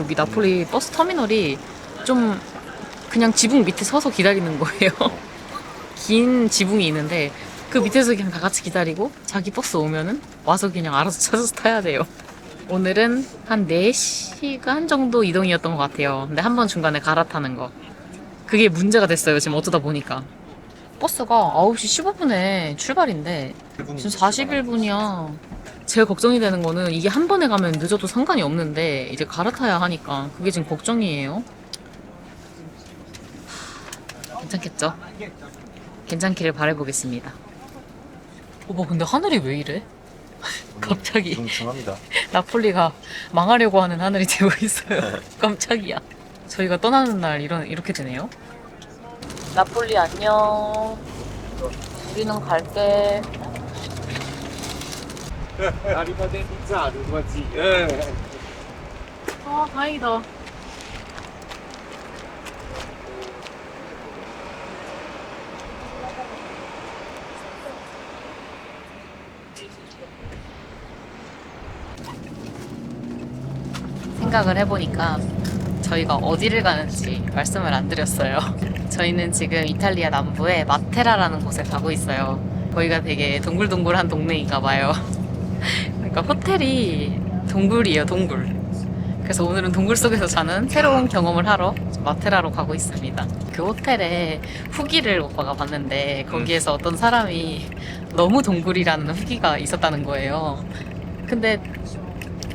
여기 나폴리 버스 터미널이 좀 그냥 지붕 밑에 서서 기다리는 거예요. 긴 지붕이 있는데 그 밑에서 그냥 다 같이 기다리고 자기 버스 오면은 와서 그냥 알아서 찾아서 타야 돼요. 오늘은 한 4시간 정도 이동이었던 것 같아요. 근데 한 번 중간에 갈아타는 거. 그게 문제가 됐어요. 지금 어쩌다 보니까. 버스가 9시 15분에 출발인데 지금 41분이야. 제일 걱정이 되는 거는 이게 한 번에 가면 늦어도 상관이 없는데 이제 갈아타야 하니까 그게 지금 걱정이에요. 괜찮겠죠? 괜찮기를 바라보겠습니다. 오빠 근데 하늘이 왜 이래? 갑자기 둥둥합니다. 나폴리가 망하려고 하는 하늘이 되고 있어요. 깜짝이야. 저희가 떠나는 날 이렇게 되네요. 나폴리 안녕. 우리는 갈게. 아리바데니자 누구지? 아 다행이다. 생각을 해보니까 저희가 어디를 가는지 말씀을 안 드렸어요. 저희는 지금 이탈리아 남부의 마테라라는 곳에 가고 있어요. 거기가 되게 동글동글한 동네인가 봐요. 그러니까 호텔이 동굴이에요, 동굴. 그래서 오늘은 동굴 속에서 자는 새로운 경험을 하러 마테라로 가고 있습니다. 그 호텔에 후기를 오빠가 봤는데 거기에서 어떤 사람이 너무 동굴이라는 후기가 있었다는 거예요. 근데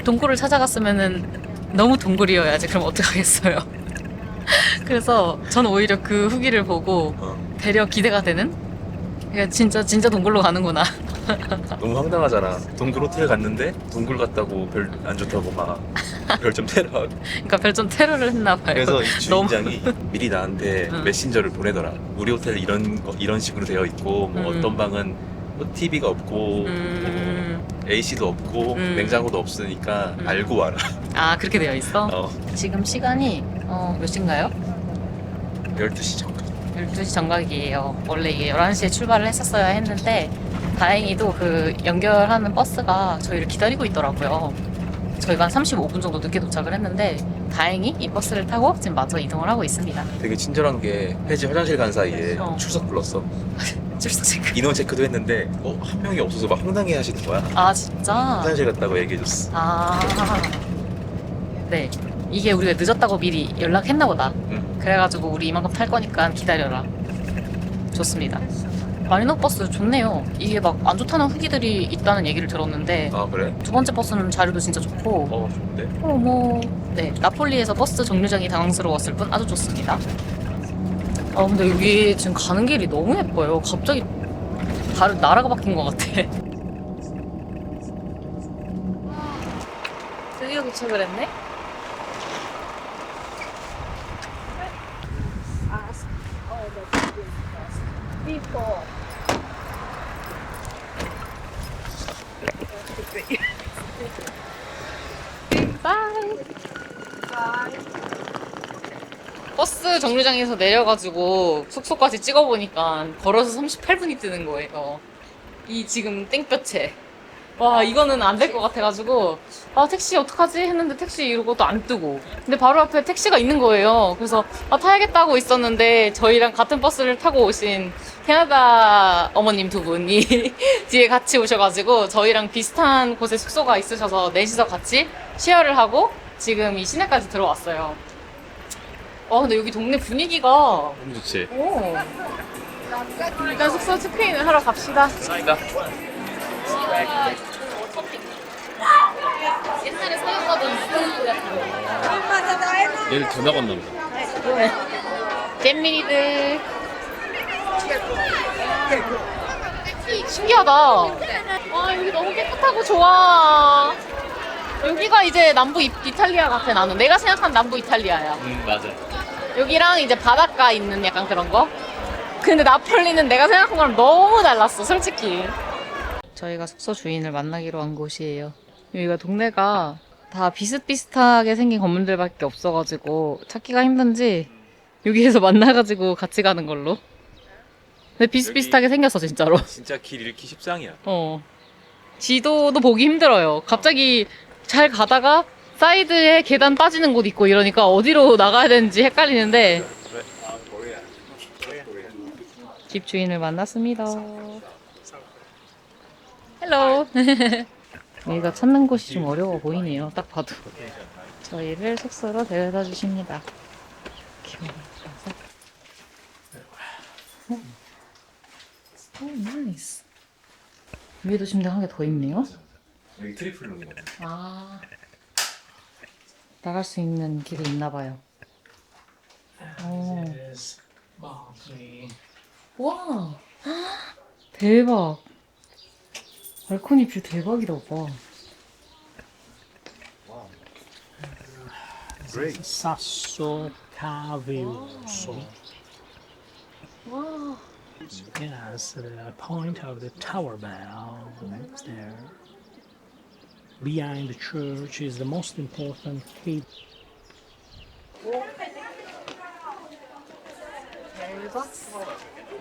동굴을 찾아갔으면은 너무 동굴이어야지. 그럼 어떡하겠어요. 그래서 전 오히려 그 후기를 보고 되려 기대가 되는? 그러니까 진짜 동굴로 가는구나. 너무 황당하잖아. 동굴 호텔 갔는데 동굴 갔다고 별 안 좋다고 막 별점 테러. 그러니까 별점 테러를 했나 봐요. 그래서 이 너무 주인장이 미리 나한테 메신저를 보내더라. 우리 호텔 이런 식으로 되어 있고 뭐 어떤 방은 뭐 TV가 없고 뭐 AC도 없고 냉장고도 없으니까 알고 와라. 아 그렇게 되어 있어? 지금 시간이 몇 시인가요? 12시 정도. 12시 정각이에요. 원래 이게 11시에 출발을 했었어야 했는데 다행히도 그 연결하는 버스가 저희를 기다리고 있더라고요. 저희가 한 35분 정도 늦게 도착을 했는데 다행히 이 버스를 타고 지금 마저 이동을 하고 있습니다. 되게 친절한 게 혜지 화장실 간 사이에 출석 불렀어. 출석 체크. 인원 체크도 했는데 한 명이 없어서 막 황당해 하시는 거야. 아 진짜? 화장실 갔다고 얘기해줬어. 아 네. 이게 우리가 늦었다고 미리 연락했나 보다. 그래가지고 우리 이만큼 탈 거니까 기다려라. 좋습니다. 마리노 버스 좋네요. 이게 막 안 좋다는 후기들이 있다는 얘기를 들었는데 아 그래? 두 번째 버스는 자료도 진짜 좋고 좋은데? 네 나폴리에서 버스 정류장이 당황스러웠을 뿐 아주 좋습니다. 아 근데 여기 지금 가는 길이 너무 예뻐요. 갑자기 다른 나라가 바뀐 것 같아. 드디어 도착을 했네? 버스 정류장에서 내려가지고 숙소까지 찍어보니까 걸어서 38분이 뜨는 거예요. 이 지금 땡볕에. 와 이거는 안 될 것 같아가지고 아 택시 어떡하지 했는데 택시 이러고 또 안 뜨고 근데 바로 앞에 택시가 있는 거예요. 그래서 타야겠다고 있었는데 저희랑 같은 버스를 타고 오신 캐나다 어머님 두 분이 뒤에 같이 오셔가지고 저희랑 비슷한 곳에 숙소가 있으셔서 넷이서 같이 쉐어를 하고 지금 이 시내까지 들어왔어요. 근데 여기 동네 분위기가 너무 좋지. 일단 숙소 체크인을 하러 갑시다. 감사합니다. 옛날에 사용하던 스타일 같은 얘를 더 나갔나 보다. 잼민이들 신기하다. 여기 너무 깨끗하고 좋아. 여기가 이제 남부 이탈리아 같아. 나는 내가 생각한 남부 이탈리아야. 맞아. 여기랑 이제 바닷가 있는 약간 그런 거. 근데 나폴리는 내가 생각한 거랑 너무 달랐어 솔직히. 저희가 숙소 주인을 만나기로 한 곳이에요. 여기가 동네가 다 비슷비슷하게 생긴 건물들밖에 없어가지고 찾기가 힘든지 여기에서 만나가지고 같이 가는 걸로. 근데 비슷비슷하게 생겼어 진짜로. 진짜 길 잃기 십상이야. 지도도 보기 힘들어요. 갑자기 잘 가다가 사이드에 계단 빠지는 곳 있고 이러니까 어디로 나가야 되는지 헷갈리는데 집 주인을 만났습니다. 헬로. 여기가 찾는 곳이 좀 어려워 보이네요. 딱 봐도. 저희를 숙소로 데려다 주십니다. 오, 나이스. 위에도 침대 한 개 더 있네요. 여기 트리플 룸이네. 아, 나갈 수 있는 길이 있나 봐요. 오. 와, 대박. 발코니 뷰 대박이다, 오빠. Sasso Caviuso. 와, Yes, the point of the tower bell there. Behind the church is the most important key.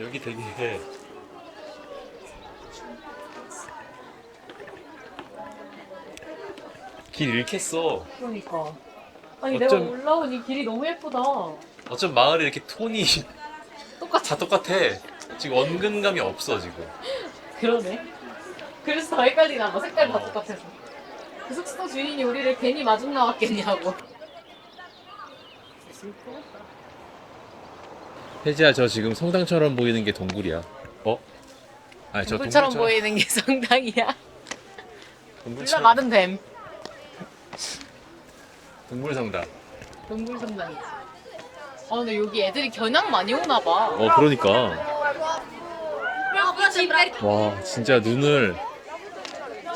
여기 되게 길 잃겠어. 그러니까. 아니, 어쩜- 내가 올라온 이 길이 너무 예쁘다. 어쩜 마을이 이렇게 톤이 다 똑같아. 지금 원근감이 없어 지금. 그러네. 그래서 더 헷갈리나 봐. 색깔 다 똑같아서. 그 숙소 주인이 우리를 괜히 마중 나왔겠냐고. 혜지야, 저 지금 성당처럼 보이는 게 동굴이야. 어? 아니 저 동굴처럼 동굴처럼 보이는 게 성당이야. 불러 동굴처럼 많은 뱀. 동굴 성당. 동굴 성당이지. 근데 여기 애들이 겨냥 많이 오나 봐. 그러니까. 와, 진짜 눈을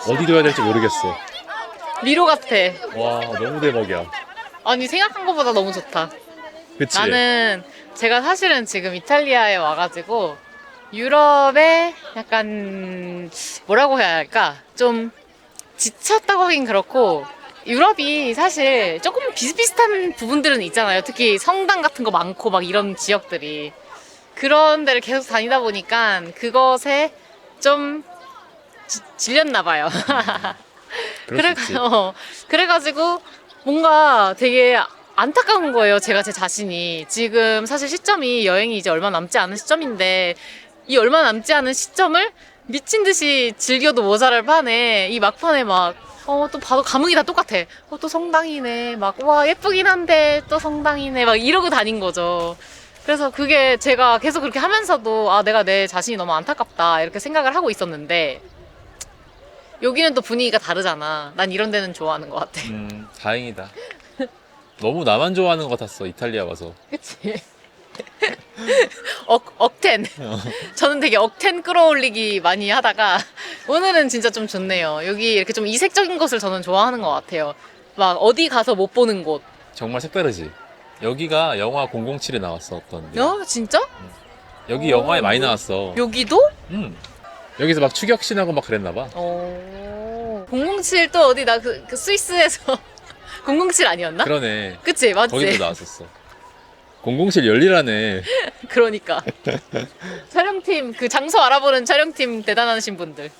어디 둬야 될지 모르겠어. 미로 같아. 와, 너무 대박이야. 아니, 생각한 것보다 너무 좋다. 그치? 나는 제가 사실은 지금 이탈리아에 와가지고 유럽에 약간 뭐라고 해야 할까? 좀 지쳤다고 하긴 그렇고 유럽이 사실 조금 비슷비슷한 부분들은 있잖아요. 특히 성당 같은 거 많고 막 이런 지역들이. 그런 데를 계속 다니다 보니까 그것에 좀 질렸나 봐요. 그럴 수 있지. 그래가지고 뭔가 되게 안타까운 거예요. 제가 제 자신이. 지금 사실 시점이 여행이 이제 얼마 남지 않은 시점인데 이 얼마 남지 않은 시점을 미친 듯이 즐겨도 모자랄 판에 이 막판에 막 또 봐도 감흥이 다 똑같아. 또 성당이네. 막 와 예쁘긴 한데 또 성당이네. 막 이러고 다닌 거죠. 그래서 그게 제가 계속 그렇게 하면서도 내가 내 자신이 너무 안타깝다 이렇게 생각을 하고 있었는데 여기는 또 분위기가 다르잖아. 난 이런 데는 좋아하는 것 같아. 다행이다. 너무 나만 좋아하는 것 같았어, 이탈리아 와서. 그치? 억텐. 저는 되게 억텐 끌어올리기 많이 하다가 오늘은 진짜 좀 좋네요. 여기 이렇게 좀 이색적인 것을 저는 좋아하는 것 같아요. 막 어디 가서 못 보는 곳. 정말 색다르지? 여기가 영화 007에 나왔었던 데. 진짜? 여기 영화에 많이 나왔어. 여기도? 여기서 막 추격신하고 막 그랬나봐. 007 또 어디 나 그 스위스에서 007 아니었나? 그러네. 그치? 맞지? 거기도 나왔었어. 007 열일하네. 그러니까 촬영팀 그 장소 알아보는 촬영팀 대단하신 분들.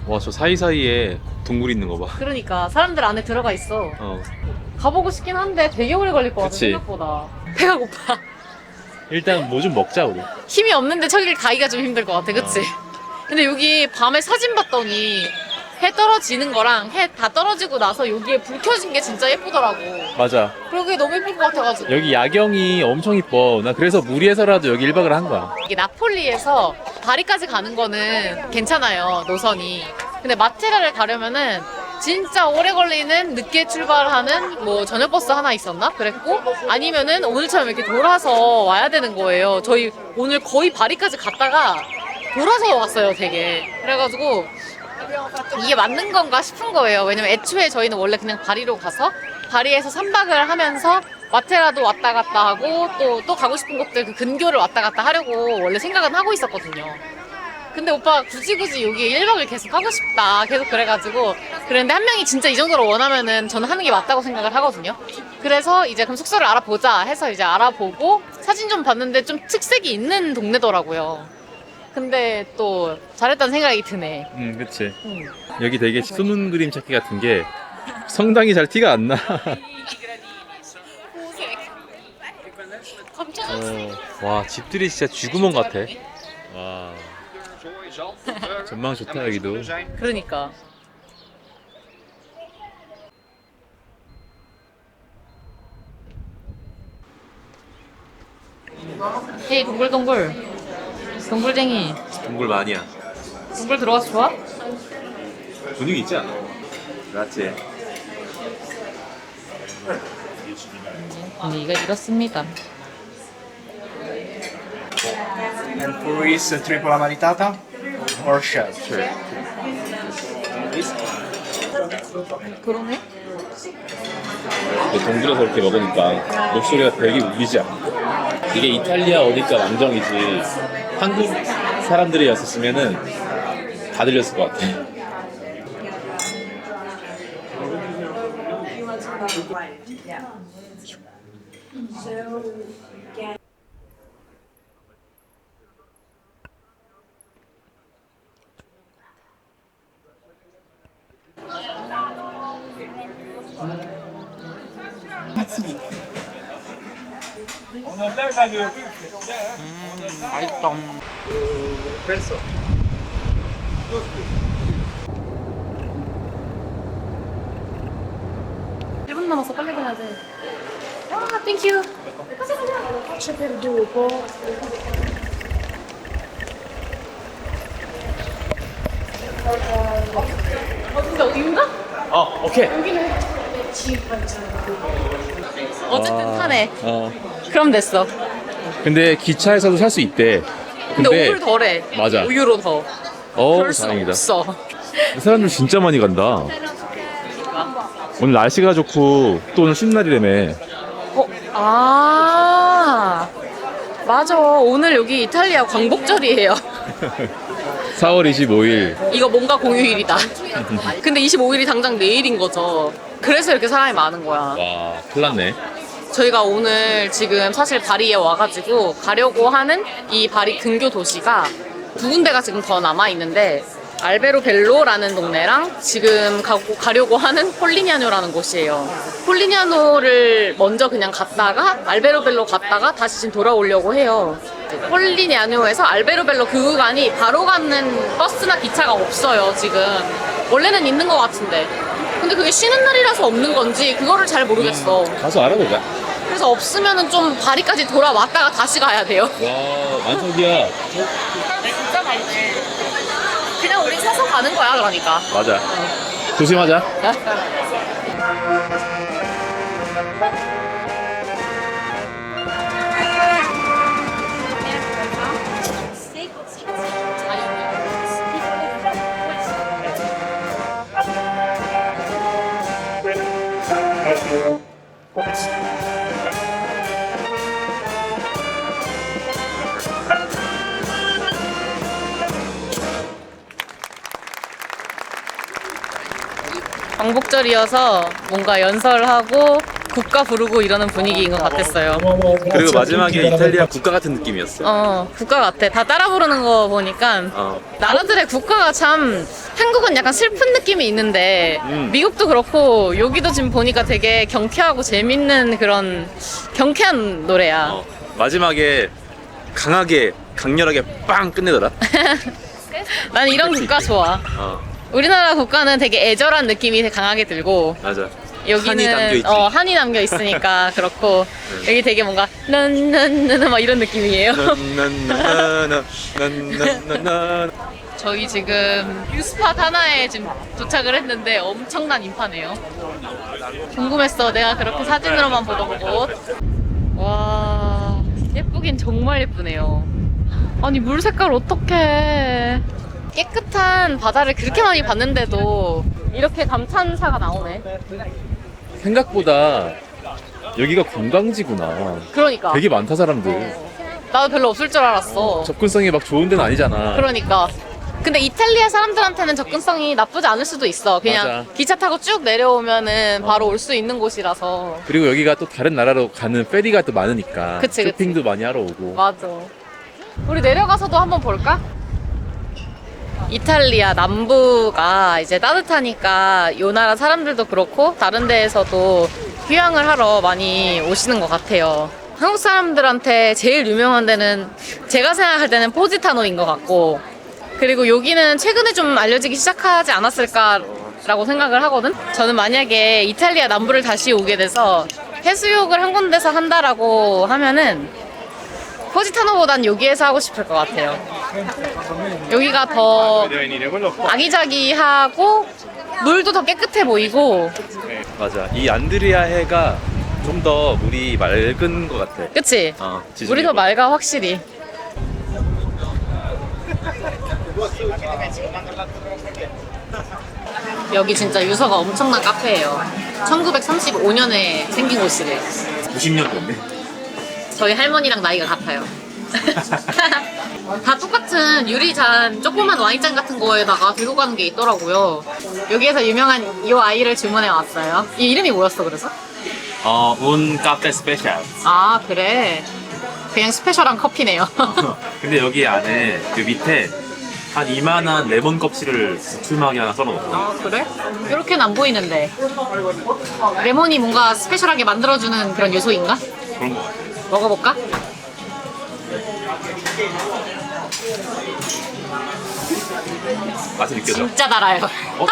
와, 저 사이사이에 동굴 있는 거 봐. 그러니까 사람들 안에 들어가 있어. 어. 가보고 싶긴 한데 되게 오래 걸릴 것 같아. 그치. 생각보다. 배가 고파. 일단 뭐 좀 먹자, 우리. 힘이 없는데 저기를 가기가 좀 힘들 것 같아. 그치? 근데 여기 밤에 사진 봤더니 해 떨어지는 거랑 해 다 떨어지고 나서 여기에 불 켜진 게 진짜 예쁘더라고. 맞아. 그리고 그게 너무 예쁠 것 같아가지고. 여기 야경이 엄청 이뻐. 나 그래서 무리해서라도 여기 1박을 한 거야. 이게 나폴리에서 바리까지 가는 거는 괜찮아요, 노선이. 근데 마테라를 가려면은 진짜 오래 걸리는 늦게 출발하는 뭐 저녁 버스 하나 있었나? 그랬고 아니면은 오늘처럼 이렇게 돌아서 와야 되는 거예요. 저희 오늘 거의 바리까지 갔다가 돌아서 왔어요, 되게. 그래가지고 이게 맞는 건가 싶은 거예요. 왜냐면 애초에 저희는 원래 그냥 바리로 가서 바리에서 3박을 하면서 마테라도 왔다 갔다 하고 또 가고 싶은 곳들 그 근교를 왔다 갔다 하려고 원래 생각은 하고 있었거든요. 근데 오빠 굳이 여기 1박을 계속 하고 싶다. 계속 그래가지고 그랬는데 한 명이 진짜 이 정도로 원하면은 저는 하는 게 맞다고 생각을 하거든요. 그래서 이제 그럼 숙소를 알아보자 해서 이제 알아보고 사진 좀 봤는데 좀 특색이 있는 동네더라고요. 근데 또 잘했다는 생각이 드네. 그치. 응. 여기 되게 숨은 그림 찾기 같은 게 성당이 잘 티가 안 나. 와, 집들이 진짜 쥐구멍 같아. 와. 전망 좋다, 여기도. 그러니까. 헤이 동글동글. 동글쟁이. 동굴 많이야. 동글 들어가서 좋아? 분위기 있지 않아? 맞지? 분위기가 이렇습니다. And for is triple amaritata or shell? 그러네? 동굴에서 이렇게 먹으니까 목소리가 되게 울리지 않아. 이게 이탈리아 어디가 망정이지 한국 사람들이었으면은 다 들렸을 것 같아. 맛있다. 1분 남았어. 빨리 가야 돼. 아, 땡큐. 진짜 어디인가? 오케이. 어쨌든 타네. 어. 그럼 됐어. 근데 기차에서도 살 수 있대. 근데 5유로 덜해. 맞아. 5유로 더. 그럴 수 다행이다. 없어. 사람들 진짜 많이 간다. 오늘 날씨가 좋고 또 오늘 쉬는 날이라며. 맞아. 오늘 여기 이탈리아 광복절이에요. 4월 25일. 이거 뭔가 공휴일이다. 근데 25일이 당장 내일인 거죠. 그래서 이렇게 사람이 많은 거야. 와, 큰일 났네. 저희가 오늘 지금 사실 바리에 와가지고 가려고 하는 이 바리 근교 도시가 두 군데가 지금 더 남아있는데 알베로벨로라는 동네랑 지금 가려고 하는 폴리냐노라는 곳이에요. 폴리냐노를 먼저 그냥 갔다가 알베로벨로 갔다가 다시 지금 돌아오려고 해요. 폴리냐노에서 알베로벨로 그 구간이 바로 가는 버스나 기차가 없어요, 지금. 원래는 있는 것 같은데. 근데 그게 쉬는 날이라서 없는 건지 그거를 잘 모르겠어. 가서 알아보자. 그래서 없으면은 좀 바리까지 돌아왔다가 다시 가야 돼요. 와, 만석이야. 진짜 많네. 그냥 우리 서서 가는 거야, 그러니까. 맞아. 조심하자. 광복절이어서 뭔가 연설하고 국가 부르고 이러는 분위기인 것 같았어요. 그리고 마지막에 이탈리아 국가 같은 느낌이었어. 국가 같아. 다 따라 부르는 거 보니까 나라들의 국가가 참 한국은 약간 슬픈 느낌이 있는데 미국도 그렇고 여기도 지금 보니까 되게 경쾌하고 재밌는 그런 경쾌한 노래야. 마지막에 강하게 강렬하게 빵 끝내더라. 난 이런 국가 좋아. 우리나라 국가는 되게 애절한 느낌이 되게 강하게 들고 맞아. 여기는 한이 담겨있지. 한이 담겨 있으니까 그렇고 여기 되게 뭔가 난난난 막 이런 느낌이에요. 저희 지금 뷰스팟 하나에 지금 도착을 했는데 엄청난 인파네요. 궁금했어. 내가 그렇게 사진으로만 보던 곳. 와, 예쁘긴 정말 예쁘네요. 아니 물 색깔 어떡해. 깨끗한 바다를 그렇게 많이 봤는데도 이렇게 감탄사가 나오네. 생각보다 여기가 관광지구나. 그러니까 되게 많다 사람들. 나도 별로 없을 줄 알았어. 접근성이 막 좋은 데는 아니잖아. 그러니까. 근데 이탈리아 사람들한테는 접근성이 나쁘지 않을 수도 있어. 그냥 맞아. 기차 타고 쭉 내려오면은 바로 올 수 있는 곳이라서. 그리고 여기가 또 다른 나라로 가는 페리가 또 많으니까 그치, 그치. 쇼핑도 많이 하러 오고. 맞아. 우리 내려가서도 한번 볼까? 이탈리아 남부가 이제 따뜻하니까 요 나라 사람들도 그렇고 다른 데에서도 휴양을 하러 많이 오시는 것 같아요. 한국 사람들한테 제일 유명한 데는 제가 생각할 때는 포지타노인 것 같고, 그리고 여기는 최근에 좀 알려지기 시작하지 않았을까라고 생각을 하거든. 저는 만약에 이탈리아 남부를 다시 오게 돼서 해수욕을 한 군데서 한다라고 하면은 포지타노보단 여기에서 하고 싶을 것 같아요. 여기가 더 아기자기하고 물도 더 깨끗해 보이고. 맞아. 이 안드리아 해가 좀 더 물이 맑은 것 같아. 그치? 지중해 물이 더 맑아 확실히. 여기 진짜 유서가 엄청난 카페예요. 1935년에 생긴 곳이래. 90년 됐네. 저희 할머니랑 나이가 같아요. 다 똑같은 유리잔 조그만 와인잔 같은 거에다가 들고 가는 게 있더라고요. 여기에서 유명한 이 아이를 주문해 왔어요. 이 이름이 뭐였어 그래서? 운 카페 스페셜. 아 그래. 그냥 스페셜한 커피네요. 근데 여기 안에 그 밑에 한 이만한 레몬 껍질을 두툼하게 하나 썰어놓고. 아 그래? 이렇게는 안 보이는데. 레몬이 뭔가 스페셜하게 만들어주는 그런 요소인가? 그런 거 같아. 먹어볼까? 맛이 느껴져. 진짜 달아요.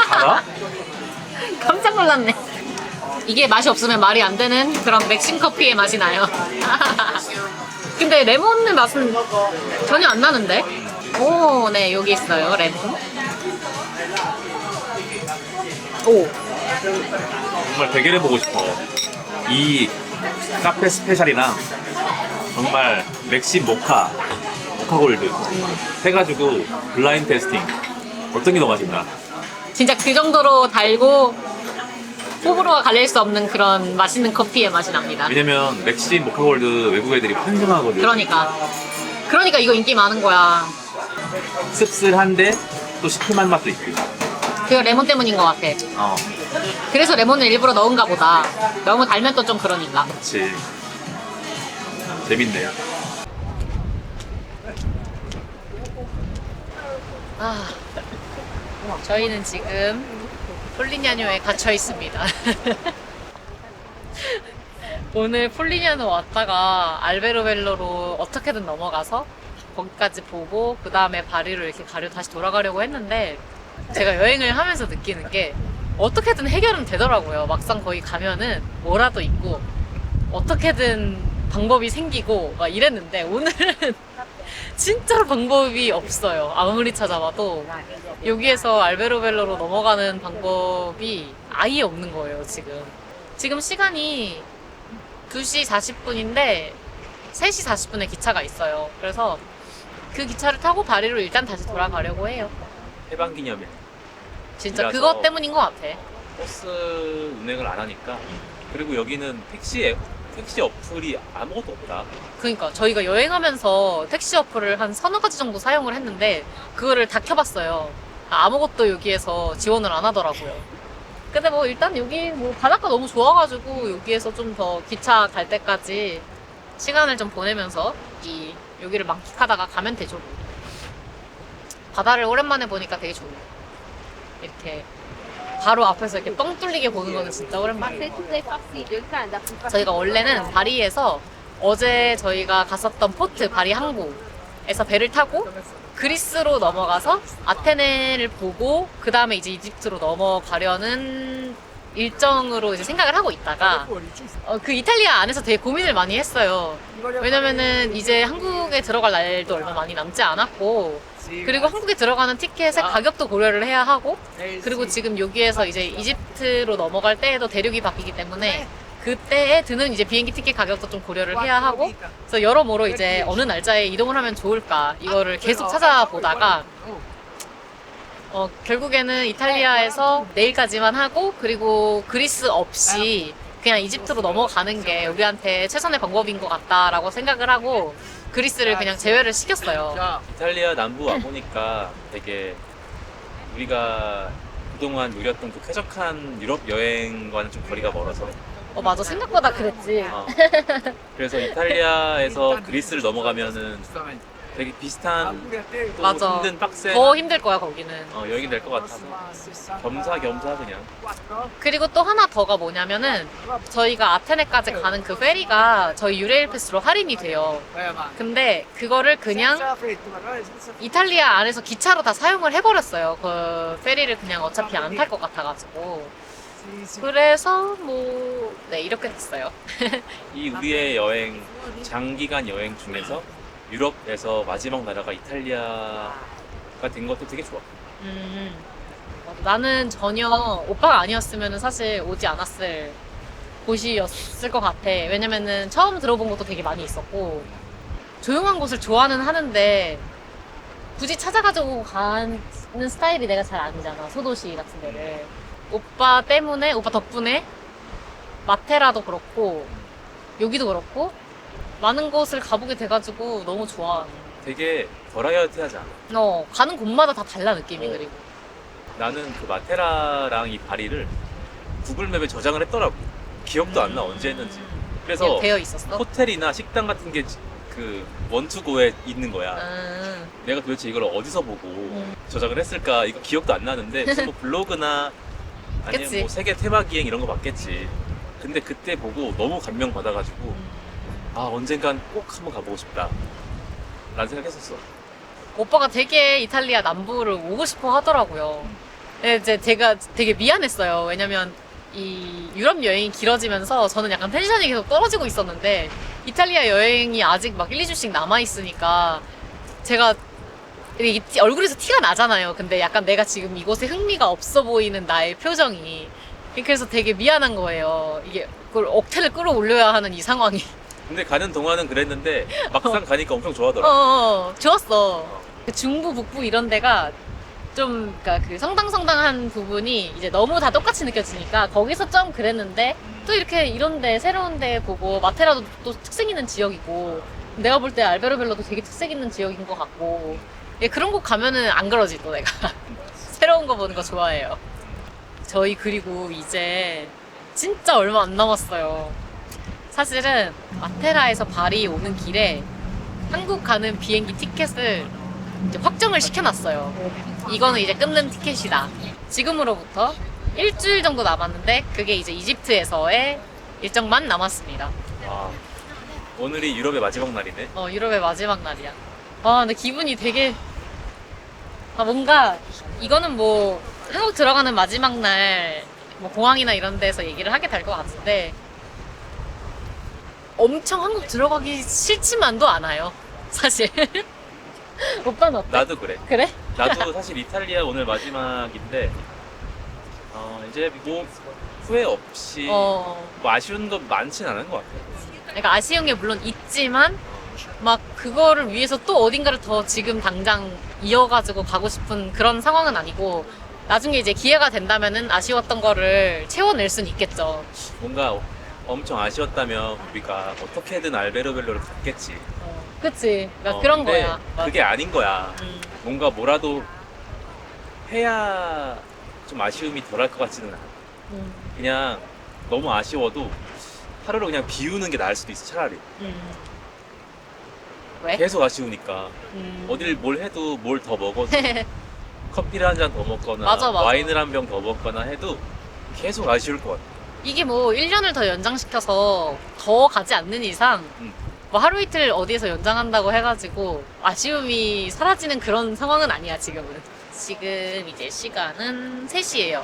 달아? 깜짝 놀랐네. 이게 맛이 없으면 말이 안 되는 그런 맥심 커피의 맛이 나요. 근데 레몬의 맛은 전혀 안 나는데? 오, 네, 여기 있어요, 레몬. 오, 정말 대결해 보고 싶어. 이 카페 스페셜이랑 정말 맥심 모카 골드 해가지고 블라인드 테스팅 어떤 게 더 맛있나? 진짜 그 정도로 달고 호불호가 갈릴 수 없는 그런 맛있는 커피의 맛이 납니다. 왜냐면 맥심 모카 골드 외국 애들이 환장하거든. 그러니까 이거 인기 많은 거야. 씁쓸한데 또 시큼한 맛도 있고. 그 레몬 때문인 것 같아. 그래서 레몬을 일부러 넣은가 보다. 너무 달면 또 좀 그러니까. 그렇지. 재밌네요. 저희는 지금 폴리냐뇨에 갇혀 있습니다. 오늘 폴리냐뇨 왔다가 알베로벨로로 어떻게든 넘어가서 거기까지 보고 그 다음에 바리로 이렇게 다시 돌아가려고 했는데, 제가 여행을 하면서 느끼는 게 어떻게든 해결은 되더라고요. 막상 거기 가면은 뭐라도 있고 어떻게든 방법이 생기고 막 이랬는데, 오늘은 진짜로 방법이 없어요. 아무리 찾아봐도 여기에서 알베로벨로로 넘어가는 방법이 아예 없는 거예요. 지금 시간이 2시 40분인데 3시 40분에 기차가 있어요. 그래서 그 기차를 타고 바리로 일단 다시 돌아가려고 해요. 해방 기념일. 진짜 이라서 그것 때문인 것 같아. 버스 운행을 안 하니까. 그리고 여기는 택시 어플이 아무것도 없다. 그러니까 저희가 여행하면서 택시 어플을 한 서너 가지 정도 사용을 했는데 그거를 다 켜봤어요. 아무것도 여기에서 지원을 안 하더라고요. 근데 뭐 일단 여기 뭐 바닷가 너무 좋아가지고 여기에서 좀 더 기차 갈 때까지 시간을 좀 보내면서 여기를 만끽하다가 가면 되죠. 바다를 오랜만에 보니까 되게 좋네요. 이렇게 바로 앞에서 이렇게 뻥 뚫리게 보는 거는 진짜 오랜만이에요. 저희가 원래는 바리에서 어제 저희가 갔었던 포트 바리 항구에서 배를 타고 그리스로 넘어가서 아테네를 보고 그 다음에 이제 이집트로 넘어가려는 일정으로 이제 생각을 하고 있다가 그 이탈리아 안에서 되게 고민을 많이 했어요. 왜냐면은 이제 한국에 들어갈 날도 얼마 많이 남지 않았고, 그리고 한국에 들어가는 티켓의 가격도 고려를 해야 하고, 그리고 지금 여기에서 이제 이집트로 넘어갈 때에도 대륙이 바뀌기 때문에 그때에 드는 이제 비행기 티켓 가격도 좀 고려를 해야 하고, 그래서 여러모로 이제 어느 날짜에 이동을 하면 좋을까 이거를 계속 찾아보다가 결국에는 이탈리아에서 내일까지만 하고, 그리고 그리스 없이 그냥 이집트로 넘어가는 게 우리한테 최선의 방법인 것 같다라고 생각을 하고 그리스를 그냥 제외를 시켰어요. 이탈리아 남부 와보니까 되게 우리가 그동안 누렸던 그 쾌적한 유럽 여행과는 좀 거리가 멀어서. 맞아, 생각보다 그랬지. 그래서 이탈리아에서 그리스를 넘어가면은 되게 비슷한 또 맞아. 힘든 빡센 더 힘들 거야 거기는. 여행이 될 것 같아서 겸사겸사 그냥. 그리고 또 하나 더가 뭐냐면은 저희가 아테네까지 가는 그 페리가 저희 유레일 패스로 할인이 돼요. 근데 그거를 그냥 이탈리아 안에서 기차로 다 사용을 해버렸어요. 그 페리를 그냥 어차피 안 탈 것 같아가지고. 그래서 뭐 네 이렇게 됐어요. 이 우리의 여행 장기간 여행 중에서 유럽에서 마지막 나라가 이탈리아가 된 것도 되게 좋아. 나는 전혀 오빠가 아니었으면 사실 오지 않았을 곳이었을 것 같아. 왜냐면은 처음 들어본 것도 되게 많이 있었고 조용한 곳을 좋아는 하는데 굳이 찾아가지고 가는 스타일이 내가 잘 아니잖아. 소도시 같은 데를. 오빠 때문에, 오빠 덕분에 마테라도 그렇고 여기도 그렇고 많은 곳을 가보게 돼가지고 너무 좋아. 되게 버라이어티하지 않아? 가는 곳마다 다 달라 느낌이. 그리고 나는 그 마테라랑 이 바리를 구글맵에 저장을 했더라고. 기억도 안 나 언제 했는지. 그래서 그냥 되어 있었어. 호텔이나 식당 같은 게 그 원투고에 있는 거야. 내가 도대체 이걸 어디서 보고 저장을 했을까? 이거 기억도 안 나는데 무슨 뭐 블로그나 아니면 그치. 뭐 세계 테마 기행 이런 거 봤겠지. 근데 그때 보고 너무 감명 받아가지고 아 언젠간 꼭 한번 가보고 싶다 라는 생각했었어. 오빠가 되게 이탈리아 남부를 오고 싶어 하더라고요. 근데 이제 제가 되게 미안했어요. 왜냐면 이 유럽 여행이 길어지면서 저는 약간 텐션이 계속 떨어지고 있었는데 이탈리아 여행이 아직 막 1, 2주씩 남아있으니까 제가 얼굴에서 티가 나잖아요. 근데 약간 내가 지금 이곳에 흥미가 없어 보이는 나의 표정이. 그래서 되게 미안한 거예요. 이게 그걸 억텐을 끌어올려야 하는 이 상황이. 근데 가는 동안은 그랬는데 막상 가니까 엄청 좋아하더라. 좋았어. 그 중부, 북부 이런 데가 좀, 그러니까 그 성당성당한 부분이 이제 너무 다 똑같이 느껴지니까 거기서 좀 그랬는데 또 이렇게 이런 데, 새로운 데 보고 마테라도 또 특색 있는 지역이고 내가 볼 때 알베로벨로도 되게 특색 있는 지역인 것 같고 그런 곳 가면은 안 그러지 또 내가. 새로운 거 보는 거 좋아해요. 저희 그리고 이제 진짜 얼마 안 남았어요. 사실은 마테라에서 바리 오는 길에 한국 가는 비행기 티켓을 이제 확정을 시켜놨어요. 이거는 이제 끊는 티켓이다. 지금으로부터 일주일 정도 남았는데 그게 이제 이집트에서의 일정만 남았습니다. 아, 오늘이 유럽의 마지막 날이네. 유럽의 마지막 날이야. 근데 기분이 되게 뭔가 이거는 뭐 한국 들어가는 마지막 날 뭐 공항이나 이런 데서 얘기를 하게 될 것 같은데 엄청 한국 들어가기 싫지만도 않아요. 사실. 오빠는 어때? 나도 그래. 그래? 나도 사실 이탈리아 오늘 마지막인데 이제 뭐 후회 없이 뭐 아쉬운 건 많진 않은 것 같아. 그러니까 아쉬운 게 물론 있지만 막 그거를 위해서 또 어딘가를 더 지금 당장 이어가지고 가고 싶은 그런 상황은 아니고 나중에 이제 기회가 된다면은 아쉬웠던 거를 채워낼 순 있겠죠. 뭔가 엄청 아쉬웠다면 우리가 어떻게든 알베르벨로를 갔겠지. 그치. 그러니까 그런 근데 거야. 그게 아닌 거야. 음. 뭔가 뭐라도 해야 좀 아쉬움이 덜할 것 같지는 않아. 그냥 너무 아쉬워도 하루를 그냥 비우는 게 나을 수도 있어, 차라리. 왜? 계속 아쉬우니까. 어딜 뭘 해도 뭘 더 먹어도 커피를 한 잔 더 먹거나 맞아. 와인을 한 병 더 먹거나 해도 계속 아쉬울 것 같아. 이게 뭐 1년을 더 연장시켜서 더 가지 않는 이상 뭐 하루 이틀 어디에서 연장한다고 해가지고 아쉬움이 사라지는 그런 상황은 아니야 지금은. 지금 이제 시간은 3시예요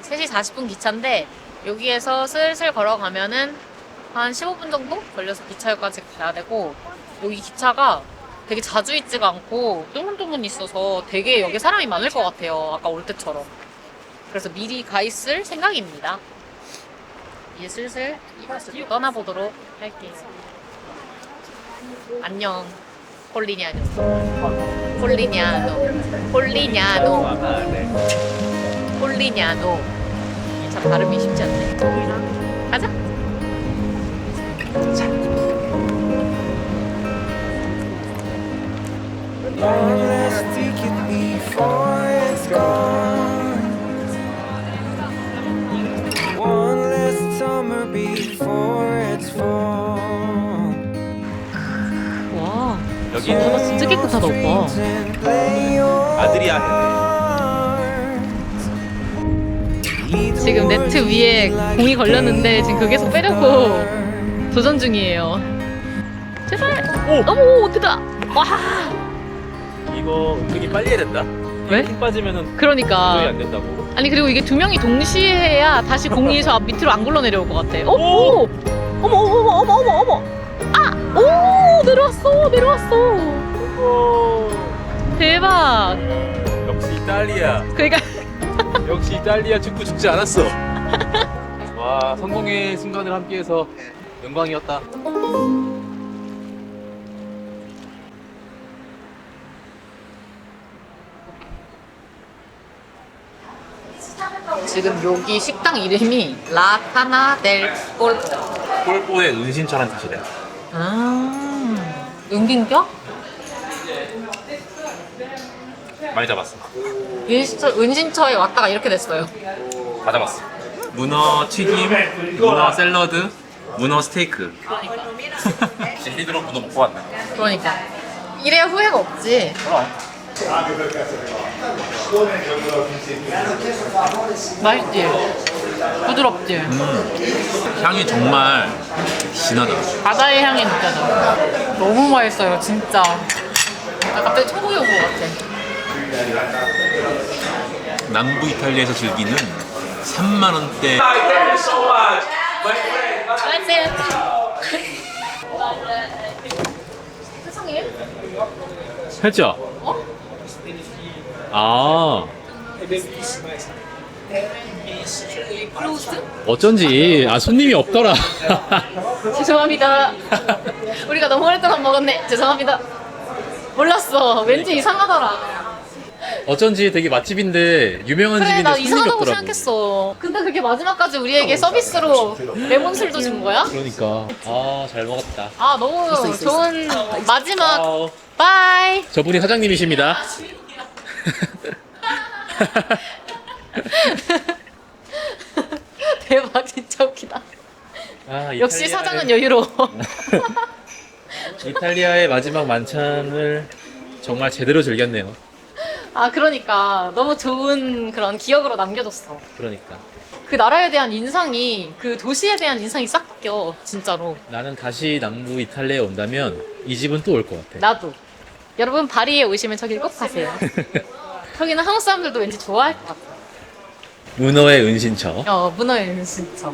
3시 40분 기차인데 여기에서 슬슬 걸어가면은 한 15분 정도 걸려서 기차역까지 가야 되고 여기 기차가 되게 자주 있지가 않고 뜨문뜨문 있어서 되게 여기 사람이 많을 것 같아요. 아까 올 때처럼. 그래서 미리 가 있을 생각입니다. 이제 슬슬 이곳으로 떠나보도록 할게요. 안녕. 폴리냐노. 폴리냐노. 폴리냐노. 폴리냐노. 참 발음이 쉽지 않네. 가자. One last ticket before it's gone. One last summer before it's fall. 와. 여기 바다 진짜 깨끗하다 오빠. 아드리아 지금 네트 위에 공이 걸렸는데 지금 그 계속 빼려고 도전 중이에요. 제발. 오 됐다. 와. 이거 은근히 빨리 해야 된다. 왜? 힘 빠지면은 도저히 그러니까. 안 된다고. 아니 그리고 이게 두 명이 동시에 해야 다시 공이 저 앞 밑으로 안 굴러 내려올 것 같아. 오! 어머. 아! 오! 내려왔어. 대박. 역시 이탈리아. 그러니까 역시 이탈리아 축구 죽지 않았어. 와, 성공의 순간을 함께해서 영광이었다. 지금 여기 식당 이름이 라타나 델 폴포. 폴포의 은신처란 뜻이래. 아, 은긴격? 많이 잡았어. 은신처에 왔다가 이렇게 됐어요. 다 잡았어. 문어 튀김, 문어 샐러드, 문어 스테이크. 젤리드로 문어 먹고 왔네. 그러니까 이래야 후회가 없지. 맛있지? 부드럽지? 향이 정말 진하다. 바다의 향이 느껴져. 너무 맛있어요, 진짜. 나 갑자기 천국에 온 것 같아. 남부 이탈리아에서 즐기는 3만 원대. 세상에? 했죠? 아, 클로즈? 어쩐지 손님이 없더라. 죄송합니다. 우리가 너무 오랫동안 먹었네. 죄송합니다. 몰랐어. 왠지 이상하더라. 어쩐지 되게 맛집인데 유명한 그래, 집인데 나 손님이 이상하다고 없더라고. 생각했어. 근데 그게 마지막까지 우리에게 서비스로 레몬술도 준 거야? 그러니까 잘 먹었다. 아, 너무 좋은 마지막. 바이. 저분이 사장님이십니다. 대박, 진짜 웃기다. 역시 이탈리아의- 사장은 여유로워. 이탈리아의 마지막 만찬을 정말 제대로 즐겼네요. 아, 그러니까 너무 좋은 그런 기억으로 남겨줬어. 그러니까 그 나라에 대한 인상이, 그 도시에 대한 인상이 싹 바뀌어, 진짜로. 나는 다시 남부 이탈리아에 온다면 이 집은 또 올 것 같아. 나도. 여러분, 파리에 오시면 저길 꼭 가세요. 거기는 한국 사람들도 왠지 좋아할 것 같아. 문어의 은신처. 문어의 은신처.